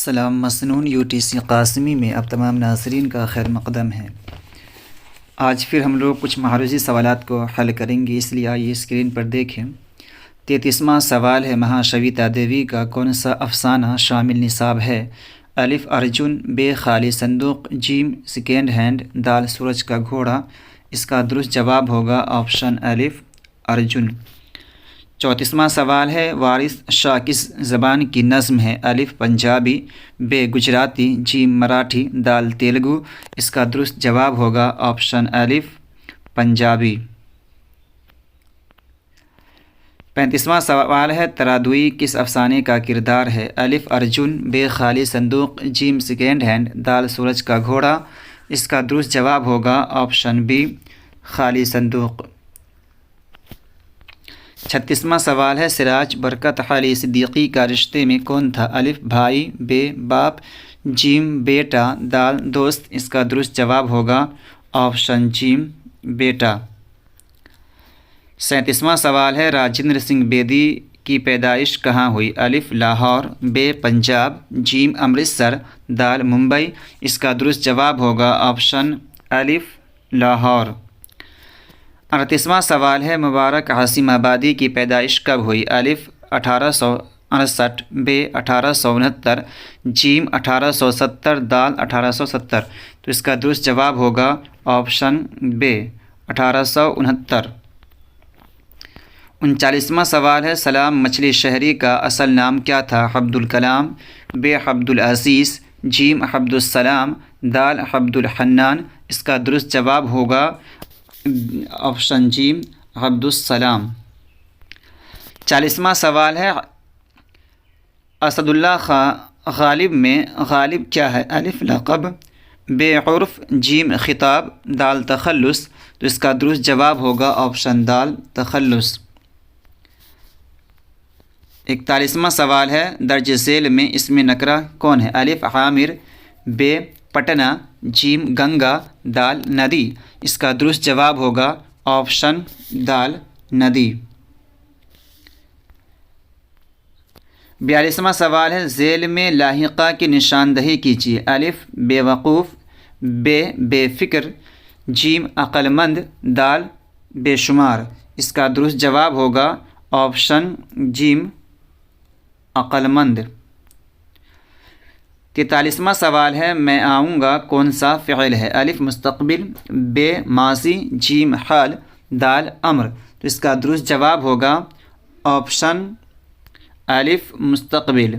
السلام مسنون UTC قاسمی میں اب تمام ناظرین کا خیر مقدم ہے۔ آج پھر ہم لوگ کچھ معروضی سوالات کو حل کریں گے، اس لیے آئیے اسکرین پر دیکھیں۔ 33واں سوال ہے، مہاشویتا دیوی کا کون سا افسانہ شامل نصاب ہے؟ الف ارجن، ب خالی صندوق، جیم سیکنڈ ہینڈ، دال سورج کا گھوڑا۔ اس کا درست جواب ہوگا آپشن الف ارجن۔ 34واں سوال ہے، وارث شاہ کس زبان کی نظم ہے؟ الف پنجابی، ب گجراتی، جیم مراٹھی، دال تیلگو۔ اس کا درست جواب ہوگا آپشن الف پنجابی۔ 35واں سوال ہے، ترادوی کس افسانے کا کردار ہے؟ الف ارجن، ب خالی صندوق، جیم سیکنڈ ہینڈ، دال سورج کا گھوڑا۔ اس کا درست جواب ہوگا آپشن بی خالی صندوق۔ 36واں سوال ہے، سراج برکت علی صدیقی کا رشتے میں کون تھا؟ الف بھائی، ب باپ، جیم بیٹا، دال دوست۔ اس کا درست جواب ہوگا آپشن جیم بیٹا۔ 37واں سوال ہے، راجندر سنگھ بیدی کی پیدائش کہاں ہوئی؟ الف لاہور، ب پنجاب، جیم امرتسر، دال ممبئی۔ اس کا درست جواب ہوگا آپشن الف لاہور۔ 38واں سوال ہے، مبارک عاصم آبادی کی پیدائش کب ہوئی؟ الف 1868، ب 1869، جیم 1870، دال 1870۔ تو اس کا درست جواب ہوگا آپشن ب 1869۔ 39واں سوال ہے، سلام مچھلی شہری کا اصل نام کیا تھا؟ عبدالکلام، ب عبدالعزیز، جیم عبدالسلام، دال عبدالحنان۔ اس کا درست جواب ہوگا آپشن جیم عبدالسلام۔ 40واں سوال ہے، اسد اللہ خان غالب میں غالب کیا ہے؟ الف لقب، ب عرف، جیم خطاب، دال تخلص۔ تو اس کا درست جواب ہوگا آپشن دال تخلص۔ 41واں سوال ہے، درج ذیل میں اسم نکرہ کون ہے؟ الف عامر، ب پٹنہ، جیم گنگا، دال ندی۔ اس کا درست جواب ہوگا آپشن دال ندی۔ 42واں سوال ہے، ذیل میں لاحقہ کی نشاندہی کیجیے۔ الف بے وقوف، ب بے فکر، جیم عقل مند، دال بے شمار۔ اس کا درست جواب ہوگا آپشن جیم عقل مند۔ 43واں سوال ہے، میں آؤں گا کون سا فعل ہے؟ الف مستقبل، ب ماضی، جیم حال، دال امر۔ تو اس کا درست جواب ہوگا آپشن الف مستقبل۔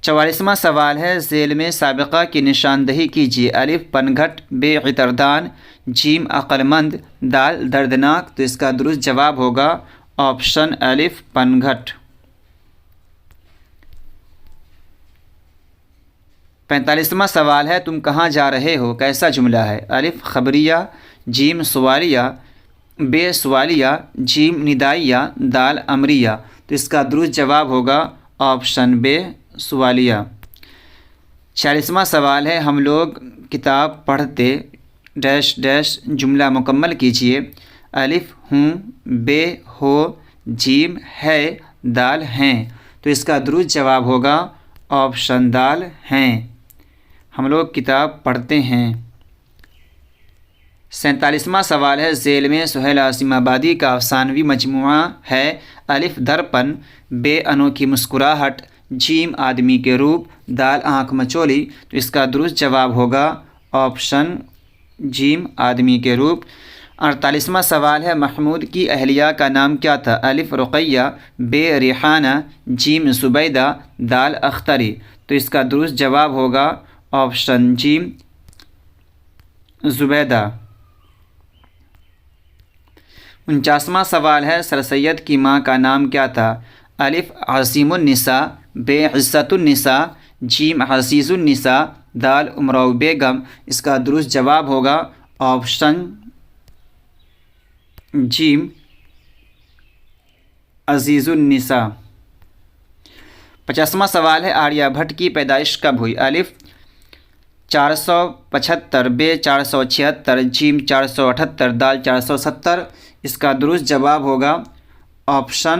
44واں سوال ہے، ذیل میں سابقہ کی نشاندہی کیجیے۔ الف پنگھٹ، ب عطردان، جیم عقل مند، دال دردناک۔ تو اس کا درست جواب ہوگا آپشن الف پنگھٹ۔ 45واں سوال ہے، تم کہاں جا رہے ہو کیسا جملہ ہے؟ الف خبریہ، جیم سوالیہ، ب سوالیہ، جیم ندائیہ، دال امریہ۔ تو اس کا درست جواب ہوگا آپشن ب سوالیہ۔ 46واں سوال ہے، ہم لوگ کتاب پڑھتے ڈیش ڈیش جملہ مکمل کیجیے۔ الف ہوں، ب ہو، جیم ہے، دال ہیں۔ تو اس کا درست جواب ہوگا آپشن دال ہیں۔ ہم لوگ کتاب پڑھتے ہیں۔ 47واں سوال ہے، ذیل میں سہیل عاصم آبادی کا افسانوی مجموعہ ہے۔ الف درپن، ب انوکھی مسکراہٹ، جیم آدمی کے روپ، دال آنکھ مچولی۔ تو اس کا درست جواب ہوگا آپشن جیم آدمی کے روپ۔ 48واں سوال ہے، محمود کی اہلیہ کا نام کیا تھا؟ الف رقیہ، ب ریحانہ، جیم زبیدہ، دال اختری۔ تو اس کا درست جواب ہوگا آپشن جیم زبیدہ۔ 49واں سوال ہے، سر سید کی ماں کا نام کیا تھا؟ الف عظیم النساء، ب عزت النساء، جیم عزیز النساء، دال امراؤ بیگم۔ اس کا درست جواب ہوگا آپشن جیم عزیز النساء۔ 50واں سوال ہے، آریہ بھٹ کی پیدائش کب ہوئی؟ الف 475، ب 476، جیم 478، دال 470۔ اس کا درست جواب ہوگا آپشن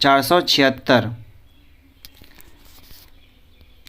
476।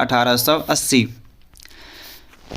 1880।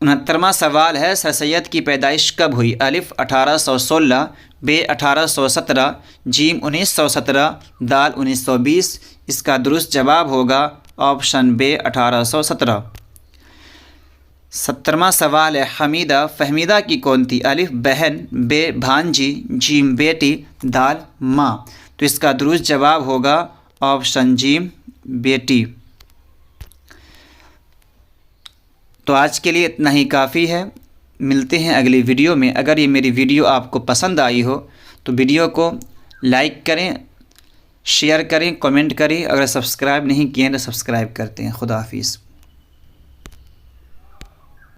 69واں سوال ہے سر سید کی پیدائش کب ہوئی؟ الف 1816، ب 1817، جیم 1917، دال 1920۔ اس کا درست جواب ہوگا آپشن بے 1817۔ 70واں سوال ہے حمیدہ فہمیدہ کی کون تھی؟ الف بہن، ب بھانجی، جیم بیٹی، دال ماں۔ تو اس کا درست جواب ہوگا آپشن جیم بیٹی۔ تو آج کے لیے اتنا ہی کافی ہے، ملتے ہیں اگلی ویڈیو میں۔ اگر یہ میری ویڈیو آپ کو پسند آئی ہو تو ویڈیو کو لائک کریں، شیئر کریں، کمنٹ کریں، اگر سبسکرائب نہیں کیے تو سبسکرائب کرتے ہیں۔ خدا حافظ۔